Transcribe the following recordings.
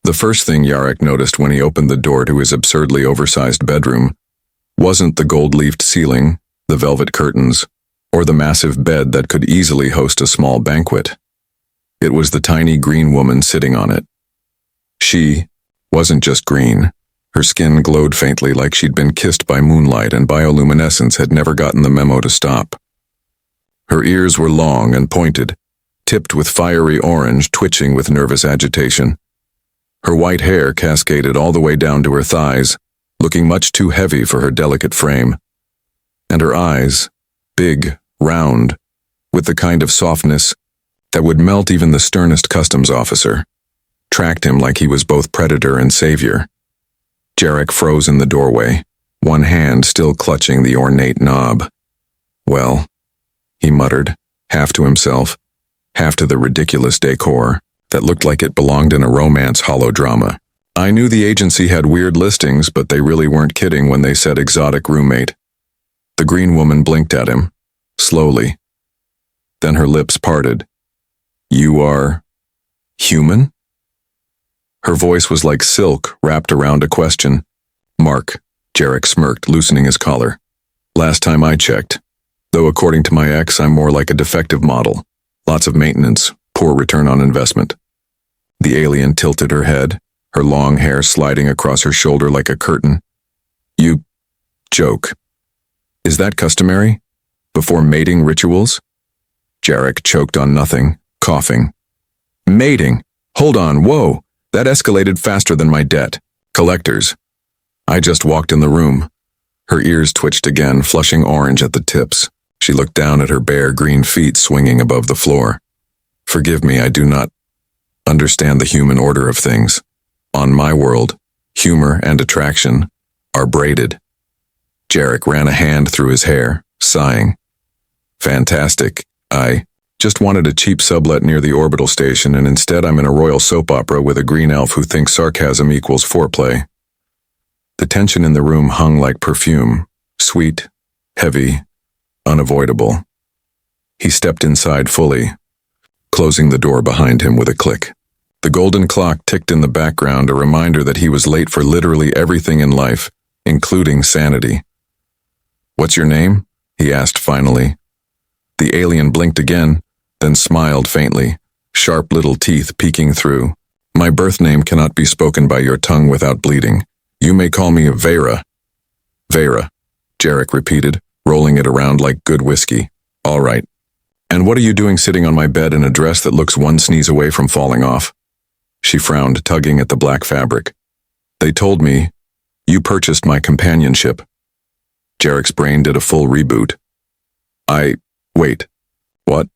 The first thing Jarek noticed when he opened the door to his absurdly oversized bedroom wasn't the gold-leafed ceiling, the velvet curtains, or the massive bed that could easily host a small banquet. It was the tiny green woman sitting on it. She wasn't just green. Her skin glowed faintly like she'd been kissed by moonlight, and bioluminescence had never gotten the memo to stop. Her ears were long and pointed, tipped with fiery orange, twitching with nervous agitation. Her white hair cascaded all the way down to her thighs, looking much too heavy for her delicate frame. And her eyes, big, round, with the kind of softness that would melt even the sternest customs officer, tracked him like he was both predator and savior. Jarek froze in the doorway, one hand still clutching the ornate knob. Well, he muttered, half to himself, half to the ridiculous decor that looked like it belonged in a romance holodrama. I knew the agency had weird listings, but they really weren't kidding when they said exotic roommate. The green woman blinked at him, slowly. Then her lips parted. You are human? Her voice was like silk wrapped around a question. Mark, Jarek smirked, loosening his collar. Last time I checked. Though according to my ex, I'm more like a defective model. Lots of maintenance, poor return on investment. The alien tilted her head, her long hair sliding across her shoulder like a curtain. You joke. Is that customary? Before mating rituals? Jarek choked on nothing, coughing. Mating? Hold on, whoa! That escalated faster than my debt. Collectors. I just walked in the room. Her ears twitched again, flushing orange at the tips. She looked down at her bare green feet swinging above the floor. Forgive me, I do not understand the human order of things. On my world, humor and attraction are braided. Jarek ran a hand through his hair, sighing. Fantastic. I just wanted a cheap sublet near the orbital station, and instead I'm in a royal soap opera with a green elf who thinks sarcasm equals foreplay. The tension in the room hung like perfume, sweet, heavy, unavoidable. He stepped inside fully, closing the door behind him with a click. The golden clock ticked in the background, a reminder that he was late for literally everything in life, including sanity. What's your name? He asked finally. The alien blinked again, then smiled faintly, sharp little teeth peeking through. My birth name cannot be spoken by your tongue without bleeding. You may call me Vera. Vera, Jarek repeated, rolling it around like good whiskey. All right. And what are you doing sitting on my bed in a dress that looks one sneeze away from falling off? She frowned, tugging at the black fabric. They told me you purchased my companionship. Jarek's brain did a full reboot. Wait. What?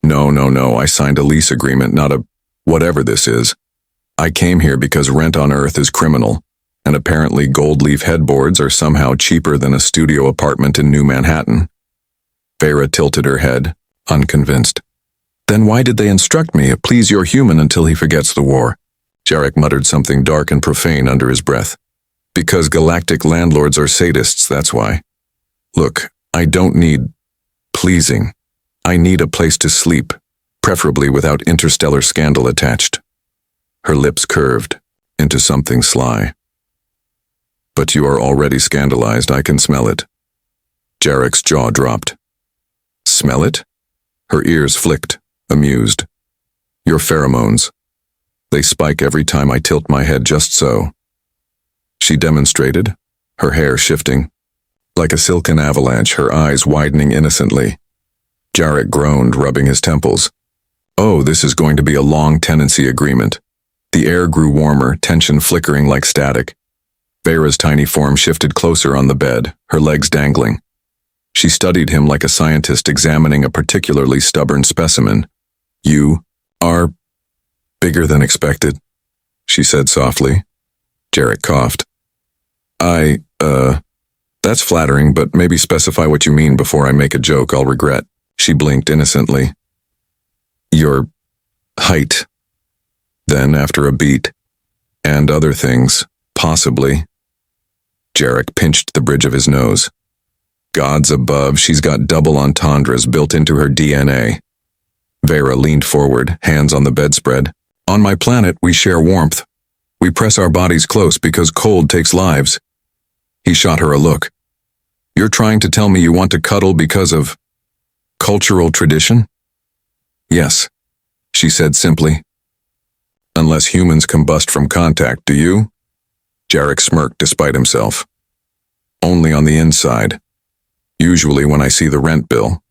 No, I signed a lease agreement, not a whatever this is. I came here because rent on Earth is criminal, and apparently gold leaf headboards are somehow cheaper than a studio apartment in New Manhattan. Vera tilted her head, unconvinced. Then why did they instruct me, please your human until he forgets the war? Jarek muttered something dark and profane under his breath. Because galactic landlords are sadists, that's why. Look, I don't need pleasing. I need a place to sleep, preferably without interstellar scandal attached. Her lips curved into something sly. But you are already scandalized, I can smell it. Jarek's jaw dropped. Smell it? Her ears flicked, amused. Your pheromones. They spike every time I tilt my head just so. She demonstrated, her hair shifting. Like a silken avalanche, her eyes widening innocently. Jarek groaned, rubbing his temples. Oh, this is going to be a long tenancy agreement. The air grew warmer, tension flickering like static. Vera's tiny form shifted closer on the bed, her legs dangling. She studied him like a scientist examining a particularly stubborn specimen. You are bigger than expected, she said softly. Jarek coughed. That's flattering, but maybe specify what you mean before I make a joke I'll regret. She blinked innocently. Your height. Then, after a beat, and other things, possibly. Jarek pinched the bridge of his nose. Gods above, she's got double entendres built into her DNA. Vera leaned forward, hands on the bedspread. On my planet, we share warmth. We press our bodies close because cold takes lives. He shot her a look. You're trying to tell me you want to cuddle because of cultural tradition? Yes, she said simply. Unless humans combust from contact, do you? Jarek smirked despite himself. Only on the inside. Usually when I see the rent bill.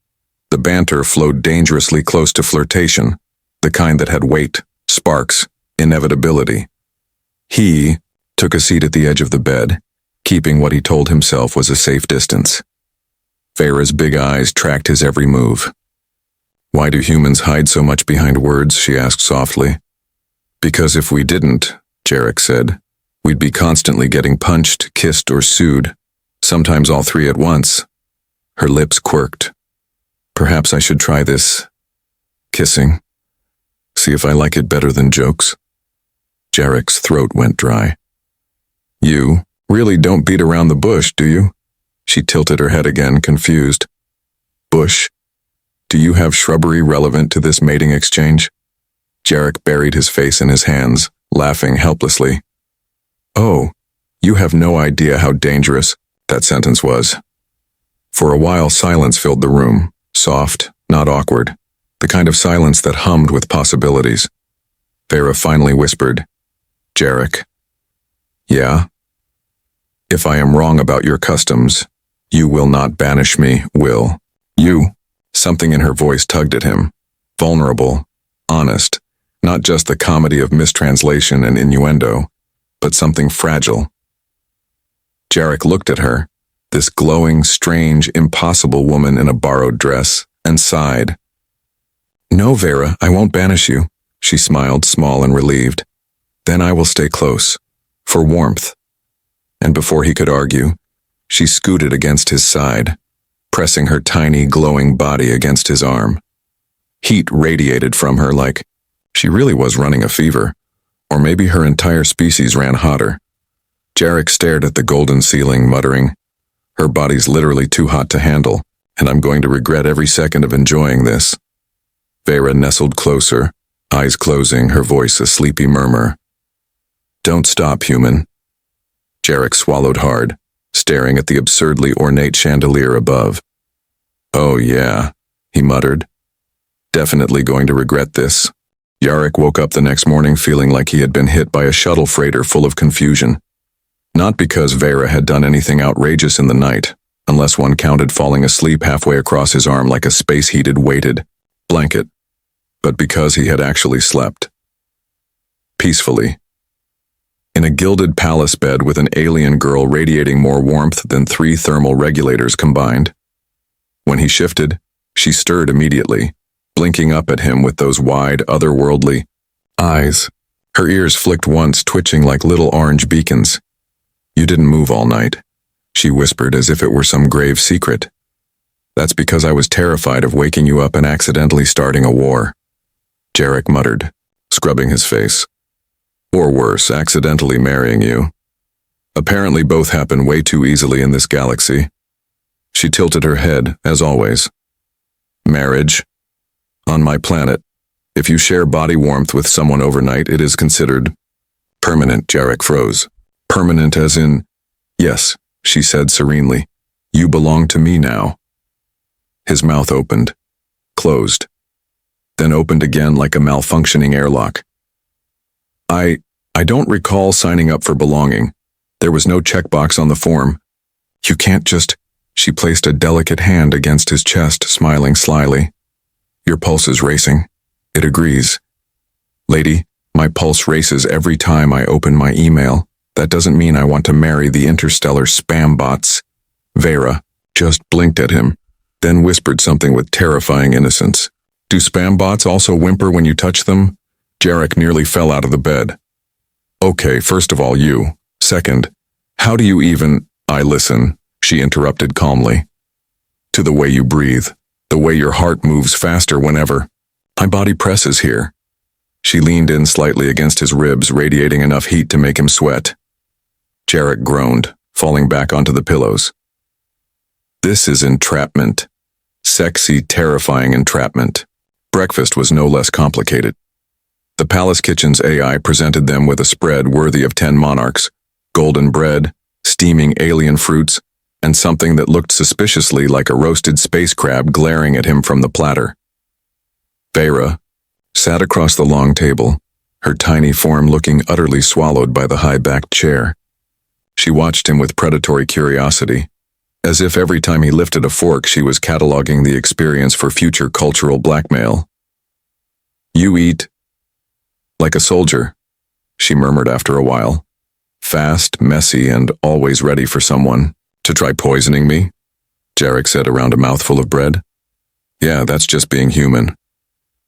The banter flowed dangerously close to flirtation, the kind that had weight, sparks, inevitability. He took a seat at the edge of the bed, keeping what he told himself was a safe distance. Farah's big eyes tracked his every move. Why do humans hide so much behind words? She asked softly. Because if we didn't, Jarek said, we'd be constantly getting punched, kissed, or sued, sometimes all three at once. Her lips quirked. Perhaps I should try this kissing. See if I like it better than jokes. Jarek's throat went dry. You really don't beat around the bush, do you? She tilted her head again, confused. Bush? Do you have shrubbery relevant to this mating exchange? Jarek buried his face in his hands, laughing helplessly. Oh, you have no idea how dangerous that sentence was. For a while, silence filled the room, soft, not awkward, the kind of silence that hummed with possibilities. Farah finally whispered, Jarek. Yeah? If I am wrong about your customs, you will not banish me, will you? Something in her voice tugged at him, vulnerable, honest, not just the comedy of mistranslation and innuendo, but something fragile. Jarek looked at her, this glowing, strange, impossible woman in a borrowed dress, and sighed. No, Vera, I won't banish you, she smiled, small and relieved. Then I will stay close, for warmth. And before he could argue, she scooted against his side, pressing her tiny, glowing body against his arm. Heat radiated from her like she really was running a fever, or maybe her entire species ran hotter. Jarek stared at the golden ceiling, muttering, her body's literally too hot to handle, and I'm going to regret every second of enjoying this. Vera nestled closer, eyes closing, her voice a sleepy murmur. Don't stop, human. Jarek swallowed hard, staring at the absurdly ornate chandelier above. Oh yeah, he muttered. Definitely going to regret this. Jarek woke up the next morning feeling like he had been hit by a shuttle freighter full of confusion. Not because Vera had done anything outrageous in the night, unless one counted falling asleep halfway across his arm like a space-heated weighted blanket, but because he had actually slept. Peacefully. In a gilded palace bed with an alien girl radiating more warmth than 3 thermal regulators combined. When he shifted, she stirred immediately, blinking up at him with those wide, otherworldly eyes. Her ears flicked once, twitching like little orange beacons. You didn't move all night, she whispered as if it were some grave secret. That's because I was terrified of waking you up and accidentally starting a war. Jarek muttered, scrubbing his face. Or worse, accidentally marrying you. Apparently both happen way too easily in this galaxy. She tilted her head, as always. Marriage. On my planet, if you share body warmth with someone overnight, it is considered permanent. Jarek froze. Permanent as in, yes, she said serenely. You belong to me now. His mouth opened, closed, then opened again like a malfunctioning airlock. I don't recall signing up for belonging. There was no checkbox on the form. You can't just... She placed a delicate hand against his chest, smiling slyly. Your pulse is racing. It agrees. Lady, my pulse races every time I open my email. That doesn't mean I want to marry the interstellar spam bots. Vera just blinked at him, then whispered something with terrifying innocence. Do spam bots also whimper when you touch them? Jarek nearly fell out of the bed. Okay, first of all you. Second, how do you even... I listen, she interrupted calmly. To the way you breathe, the way your heart moves faster whenever. My body presses here. She leaned in slightly against his ribs, radiating enough heat to make him sweat. Jarek groaned, falling back onto the pillows. This is entrapment. Sexy, terrifying entrapment. Breakfast was no less complicated. The palace kitchen's AI presented them with a spread worthy of 10 monarchs: golden bread, steaming alien fruits, and something that looked suspiciously like a roasted space crab glaring at him from the platter. Vera sat across the long table, her tiny form looking utterly swallowed by the high-backed chair. She watched him with predatory curiosity, as if every time he lifted a fork she was cataloging the experience for future cultural blackmail. "You eat like a soldier," she murmured after a while. "Fast, messy, and always ready for someone to try poisoning me," Jarek said around a mouthful of bread. "Yeah, that's just being human."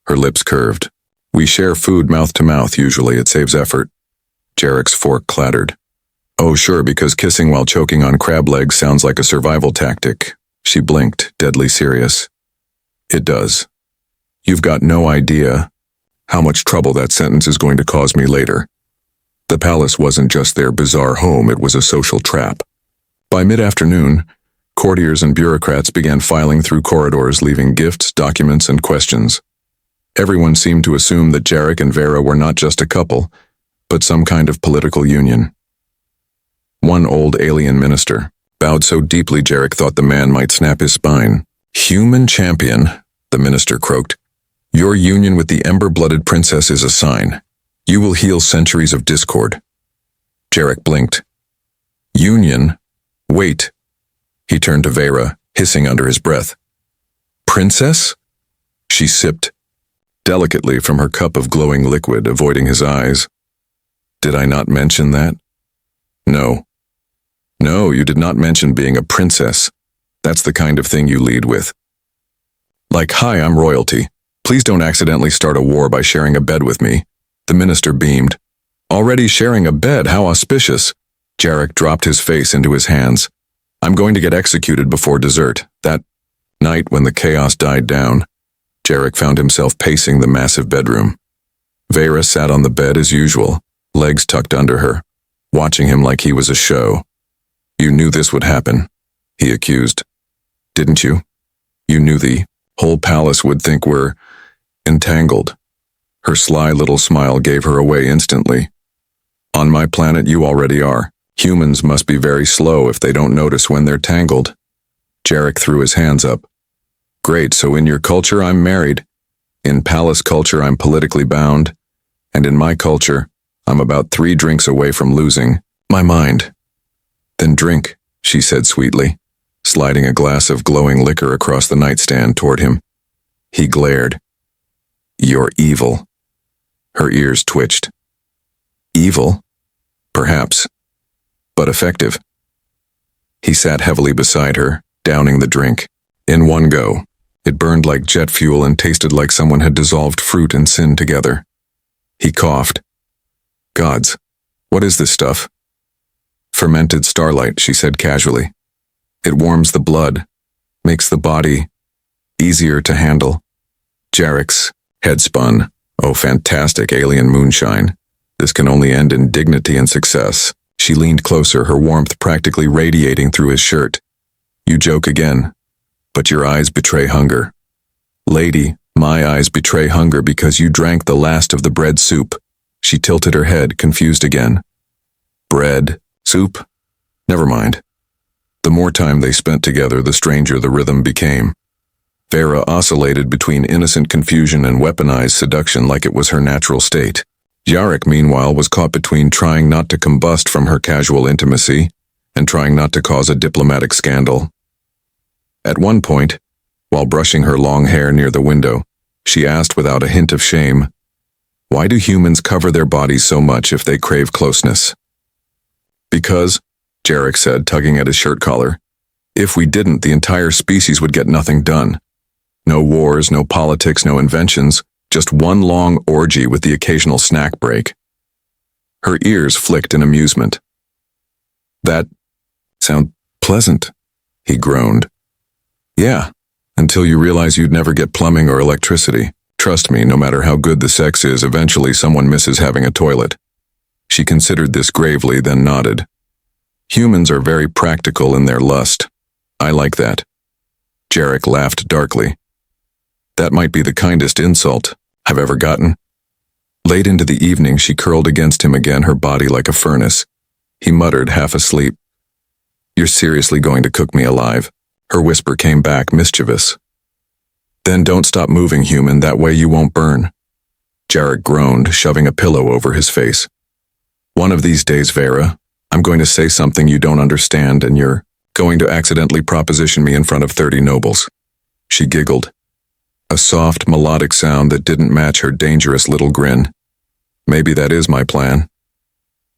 Her lips curved. "We share food mouth to mouth usually, it saves effort." Jarek's fork clattered. "Oh sure, because kissing while choking on crab legs sounds like a survival tactic." She blinked, deadly serious. "It does. You've got no idea how much trouble that sentence is going to cause me later." The palace wasn't just their bizarre home, it was a social trap. By mid-afternoon, courtiers and bureaucrats began filing through corridors, leaving gifts, documents, and questions. Everyone seemed to assume that Jarek and Vera were not just a couple, but some kind of political union. One old alien minister bowed so deeply Jarek thought the man might snap his spine. "Human champion," the minister croaked. "Your union with the ember-blooded princess is a sign. You will heal centuries of discord." Jarek blinked. "Union? Wait." He turned to Vera, hissing under his breath. "Princess?" She sipped delicately from her cup of glowing liquid, avoiding his eyes. "Did I not mention that?" "No. No, you did not mention being a princess. That's the kind of thing you lead with. Like, hi, I'm royalty. Please don't accidentally start a war by sharing a bed with me." The minister beamed. "Already sharing a bed, how auspicious." Jarek dropped his face into his hands. "I'm going to get executed before dessert." That night, when the chaos died down, Jarek found himself pacing the massive bedroom. Vera sat on the bed as usual, legs tucked under her, watching him like he was a show. "You knew this would happen," he accused. "Didn't you? You knew the whole palace would think we're entangled." Her sly little smile gave her away instantly. "On my planet you already are. Humans must be very slow if they don't notice when they're tangled." Jarek threw his hands up. "Great, so in your culture I'm married. In palace culture I'm politically bound. And in my culture, I'm about 3 drinks away from losing my mind." "Then drink," she said sweetly, sliding a glass of glowing liquor across the nightstand toward him. He glared. "You're evil." Her ears twitched. "Evil? Perhaps. But effective." He sat heavily beside her, downing the drink. In one go, it burned like jet fuel and tasted like someone had dissolved fruit and sin together. He coughed. "Gods, what is this stuff?" "Fermented starlight," she said casually. "It warms the blood, makes the body easier to handle." Jarek's head spun. "Oh, fantastic alien moonshine. This can only end in dignity and success." She leaned closer, her warmth practically radiating through his shirt. "You joke again, but your eyes betray hunger." "Lady, my eyes betray hunger because you drank the last of the bread soup." She tilted her head, confused again. "Bread? Soup? Never mind." The more time they spent together, the stranger the rhythm became. Vera oscillated between innocent confusion and weaponized seduction like it was her natural state. Jarek, meanwhile, was caught between trying not to combust from her casual intimacy and trying not to cause a diplomatic scandal. At one point, while brushing her long hair near the window, she asked without a hint of shame, "Why do humans cover their bodies so much if they crave closeness?" "Because," Jarek said, tugging at his shirt collar, "if we didn't, the entire species would get nothing done. No wars, no politics, no inventions, just one long orgy with the occasional snack break." Her ears flicked in amusement. "That sound pleasant," he groaned. "Yeah, until you realize you'd never get plumbing or electricity. Trust me, no matter how good the sex is, eventually someone misses having a toilet." She considered this gravely, then nodded. "Humans are very practical in their lust. I like that." Jarek laughed darkly. "That might be the kindest insult I've ever gotten." Late into the evening, she curled against him again, her body like a furnace. He muttered, half asleep, "You're seriously going to cook me alive?" Her whisper came back, mischievous. "Then don't stop moving, human, that way you won't burn." Jarek groaned, shoving a pillow over his face. "One of these days, Vera, I'm going to say something you don't understand, and you're going to accidentally proposition me in front of 30 nobles." She giggled, a soft, melodic sound that didn't match her dangerous little grin. "Maybe that is my plan."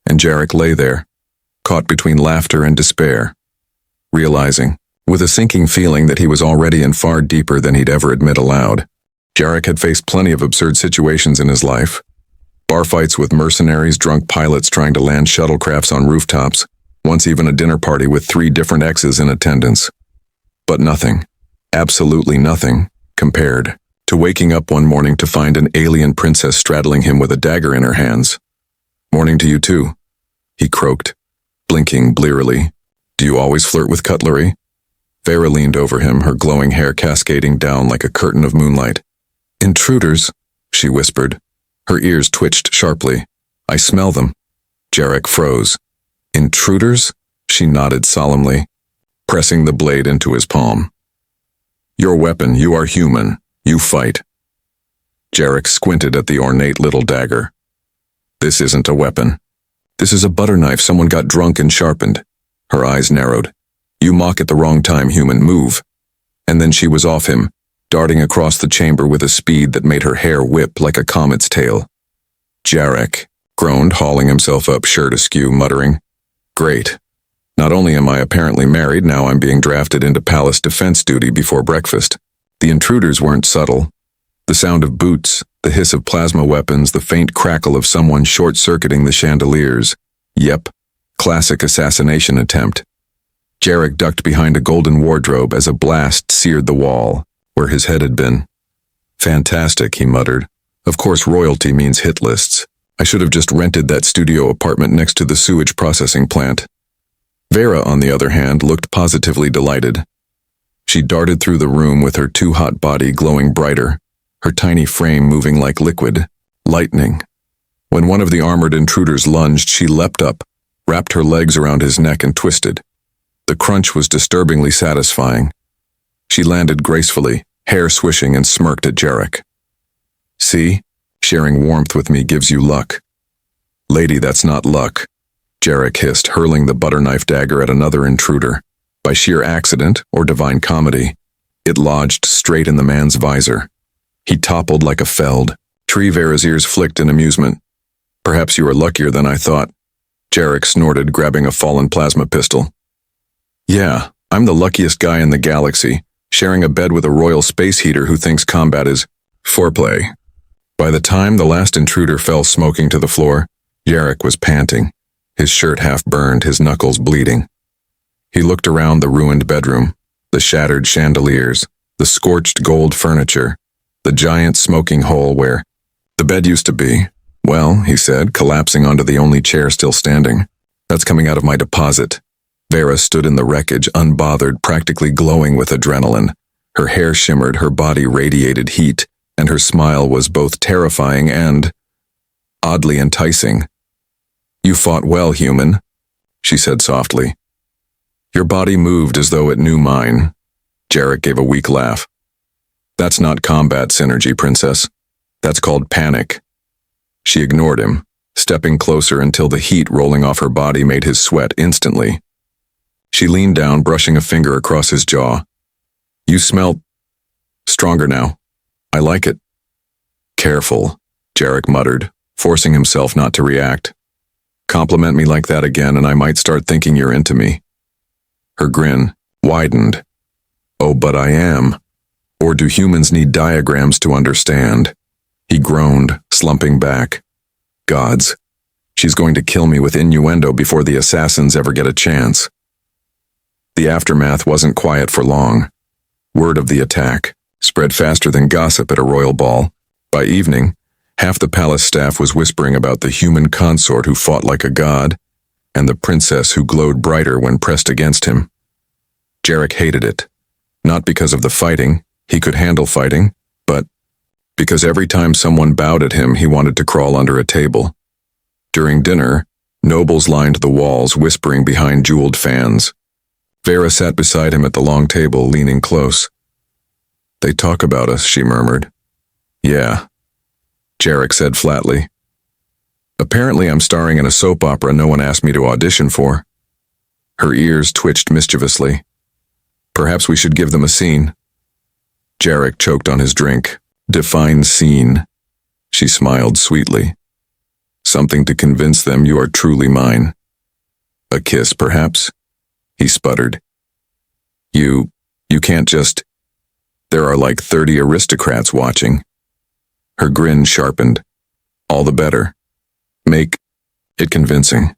And Jarek lay there, caught between laughter and despair, realizing, with a sinking feeling, that he was already in far deeper than he'd ever admit aloud. Jarek had faced plenty of absurd situations in his life. Bar fights with mercenaries, drunk pilots trying to land shuttlecrafts on rooftops, once even a dinner party with 3 different exes in attendance. But nothing, absolutely nothing, compared to waking up one morning to find an alien princess straddling him with a dagger in her hands. "Morning to you too," he croaked, blinking blearily. "Do you always flirt with cutlery?" Vera leaned over him, her glowing hair cascading down like a curtain of moonlight. "Intruders," she whispered. Her ears twitched sharply. "I smell them." Jarek froze. "Intruders?" She nodded solemnly, pressing the blade into his palm. "Your weapon, you are human. You fight." Jarek squinted at the ornate little dagger. "This isn't a weapon. This is a butter knife someone got drunk and sharpened." Her eyes narrowed. "You mock at the wrong time, human. Move." And then she was off him, darting across the chamber with a speed that made her hair whip like a comet's tail. Jarek groaned, hauling himself up, shirt askew, muttering, "Great. Not only am I apparently married, now I'm being drafted into palace defense duty before breakfast." The intruders weren't subtle. The sound of boots, the hiss of plasma weapons, the faint crackle of someone short-circuiting the chandeliers. Yep, classic assassination attempt. Jarek ducked behind a golden wardrobe as a blast seared the wall, where his head had been. "Fantastic," he muttered. "Of course royalty means hit lists. I should have just rented that studio apartment next to the sewage processing plant." Vera, on the other hand, looked positively delighted. She darted through the room with her too-hot body glowing brighter, her tiny frame moving like liquid, lightning. When one of the armored intruders lunged, she leapt up, wrapped her legs around his neck and twisted. The crunch was disturbingly satisfying. She landed gracefully, hair swishing, and smirked at Jarek. "See? Sharing warmth with me gives you luck." "Lady, that's not luck," Jarek hissed, hurling the butter knife dagger at another intruder. By sheer accident, or divine comedy, it lodged straight in the man's visor. He toppled like a felled tree. Vera's ears flicked in amusement. "Perhaps you are luckier than I thought," Jarek snorted, grabbing a fallen plasma pistol. "Yeah, I'm the luckiest guy in the galaxy, sharing a bed with a royal space heater who thinks combat is foreplay." By the time the last intruder fell smoking to the floor, Jarek was panting, his shirt half burned, his knuckles bleeding. He looked around the ruined bedroom, the shattered chandeliers, the scorched gold furniture, the giant smoking hole where the bed used to be. "Well," he said, collapsing onto the only chair still standing, "that's coming out of my deposit." Vera stood in the wreckage, unbothered, practically glowing with adrenaline. Her hair shimmered, her body radiated heat, and her smile was both terrifying and oddly enticing. "You fought well, human," she said softly. "Your body moved as though it knew mine." Jarek gave a weak laugh. "That's not combat synergy, princess. That's called panic." She ignored him, stepping closer until the heat rolling off her body made his sweat instantly. She leaned down, brushing a finger across his jaw. "You smell stronger now. I like it." "Careful," Jarek muttered, forcing himself not to react. "Compliment me like that again and I might start thinking you're into me." Her grin widened. "Oh, but I am. Or do humans need diagrams to understand?" He groaned, slumping back. "Gods, she's going to kill me with innuendo before the assassins ever get a chance." The aftermath wasn't quiet for long. Word of the attack spread faster than gossip at a royal ball. By evening, half the palace staff was whispering about the human consort who fought like a god, and the princess who glowed brighter when pressed against him. Jarek hated it. Not because of the fighting, he could handle fighting, but because every time someone bowed at him, he wanted to crawl under a table. During dinner, nobles lined the walls, whispering behind jeweled fans. Vera sat beside him at the long table, leaning close. "They talk about us," she murmured. "Yeah," Jarek said flatly. "Apparently I'm starring in a soap opera no one asked me to audition for." Her ears twitched mischievously. "Perhaps we should give them a scene." Jarek choked on his drink. "Define scene." She smiled sweetly. "Something to convince them you are truly mine." "A kiss, perhaps?" He sputtered. You can't just... There are like 30 aristocrats watching." Her grin sharpened. "All the better. Make it convincing."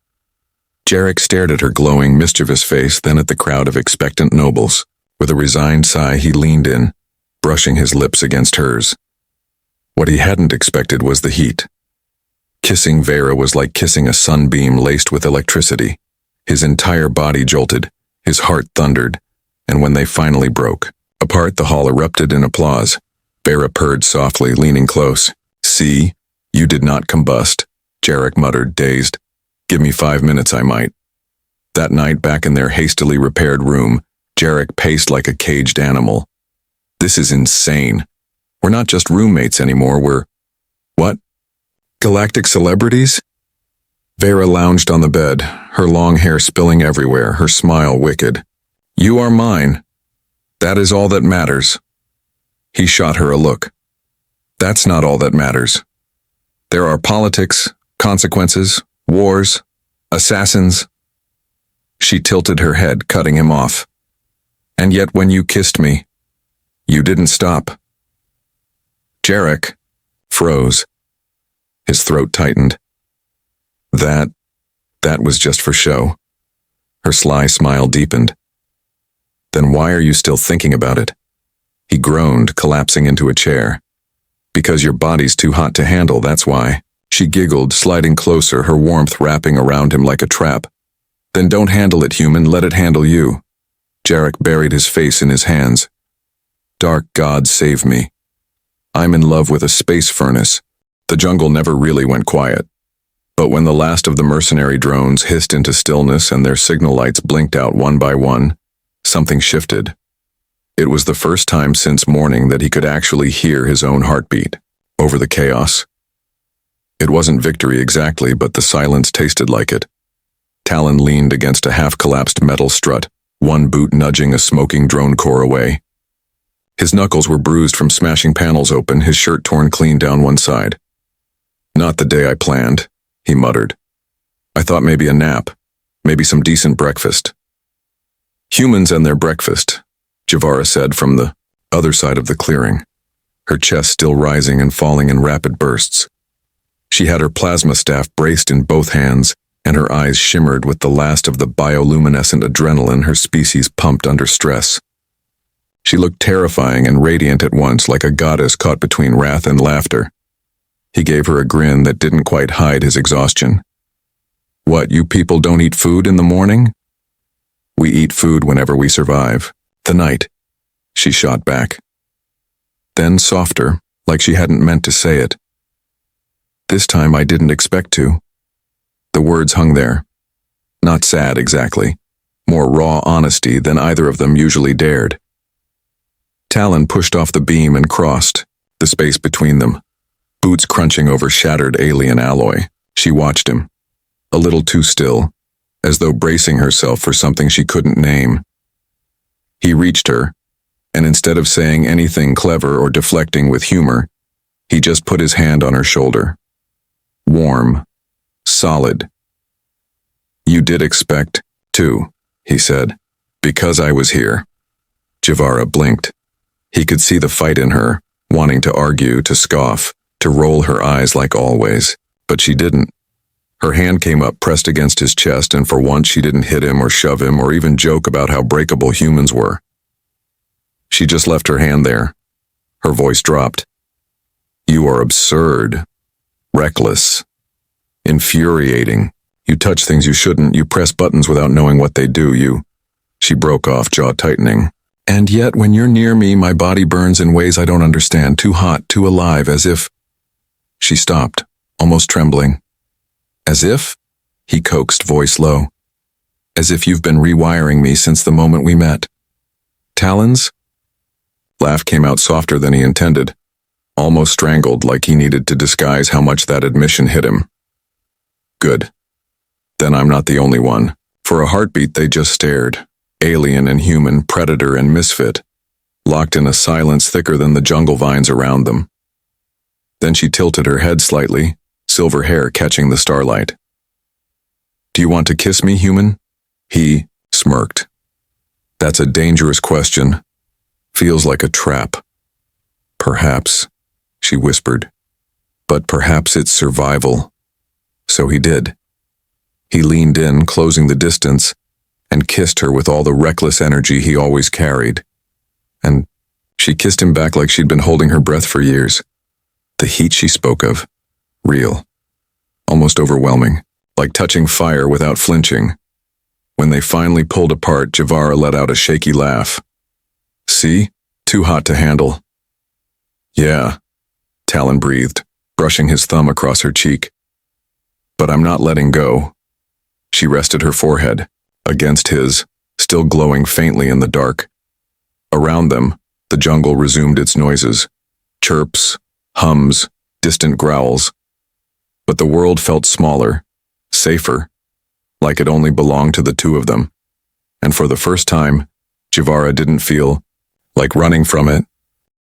Jarek stared at her glowing, mischievous face, then at the crowd of expectant nobles. With a resigned sigh, he leaned in, brushing his lips against hers. What he hadn't expected was the heat. Kissing Vera was like kissing a sunbeam laced with electricity. His entire body jolted, his heart thundered, and when they finally broke apart, the hall erupted in applause. Vera purred softly, leaning close. "See, you did not combust," Jarek muttered, dazed. "Give me 5 minutes, I might." That night, back in their hastily repaired room, Jarek paced like a caged animal. "This is insane. We're not just roommates anymore, we're... What? Galactic celebrities?" Vera lounged on the bed, her long hair spilling everywhere, her smile wicked. "You are mine. That is all that matters." He shot her a look. "That's not all that matters. There are politics, consequences, wars, assassins." She tilted her head, cutting him off. "And yet when you kissed me, you didn't stop." Jarek froze. His throat tightened. That was just for show." Her sly smile deepened. "Then why are you still thinking about it?" He groaned, collapsing into a chair. "Because your body's too hot to handle, that's why." She giggled, sliding closer, her warmth wrapping around him like a trap. "Then don't handle it, human, let it handle you." Jarek buried his face in his hands. "Dark God save me. I'm in love with a space furnace." The jungle never really went quiet. But when the last of the mercenary drones hissed into stillness and their signal lights blinked out one by one, something shifted. It was the first time since morning that he could actually hear his own heartbeat over the chaos. It wasn't victory exactly, but the silence tasted like it. Talon leaned against a half-collapsed metal strut, one boot nudging a smoking drone core away. His knuckles were bruised from smashing panels open, his shirt torn clean down one side. "Not the day I planned," he muttered. "I thought maybe a nap, maybe some decent breakfast." "Humans and their breakfast," Javara said from the other side of the clearing, her chest still rising and falling in rapid bursts. She had her plasma staff braced in both hands, and her eyes shimmered with the last of the bioluminescent adrenaline her species pumped under stress. She looked terrifying and radiant at once, like a goddess caught between wrath and laughter. He gave her a grin that didn't quite hide his exhaustion. "What, you people don't eat food in the morning?" "We eat food whenever we survive. Tonight," she shot back. Then softer, like she hadn't meant to say it. "This time I didn't expect to." The words hung there. Not sad exactly. More raw honesty than either of them usually dared. Talon pushed off the beam and crossed, the space between them. Boots crunching over shattered alien alloy. She watched him, a little too still, as though bracing herself for something she couldn't name. He reached her, and instead of saying anything clever or deflecting with humor, he just put his hand on her shoulder. Warm, solid. "You did expect, too," he said. "Because I was here." Javara blinked. He could see the fight in her, wanting to argue, to scoff, to roll her eyes like always, but she didn't. Her hand came up, pressed against his chest, and for once she didn't hit him or shove him or even joke about how breakable humans were. She just left her hand there. Her voice dropped. "You are absurd, reckless, infuriating. You touch things you shouldn't, you press buttons without knowing what they do, you..." She broke off, jaw tightening. And yet, when you're near me, my body burns in ways I don't understand, too hot, too alive, as if... She stopped, almost trembling. As if? He coaxed, voice low. As if you've been rewiring me since the moment we met. Talons? Laugh came out softer than he intended, almost strangled, like he needed to disguise how much that admission hit him. Good. Then I'm not the only one. For a heartbeat they just stared, alien and human, predator and misfit, locked in a silence thicker than the jungle vines around them. Then she tilted her head slightly, silver hair catching the starlight. Do you want to kiss me, human? He smirked. That's a dangerous question. Feels like a trap. Perhaps, she whispered. But perhaps it's survival. So he did. He leaned in, closing the distance, and kissed her with all the reckless energy he always carried. And she kissed him back like she'd been holding her breath for years. The heat she spoke of, real, almost overwhelming, like touching fire without flinching. When they finally pulled apart, Javara let out a shaky laugh. See? Too hot to handle. Yeah, Talon breathed, brushing his thumb across her cheek. But I'm not letting go. She rested her forehead, against his, still glowing faintly in the dark. Around them, the jungle resumed its noises. Chirps, hums, distant growls. But the world felt smaller, safer, like it only belonged to the two of them. And for the first time, Javara didn't feel like running from it,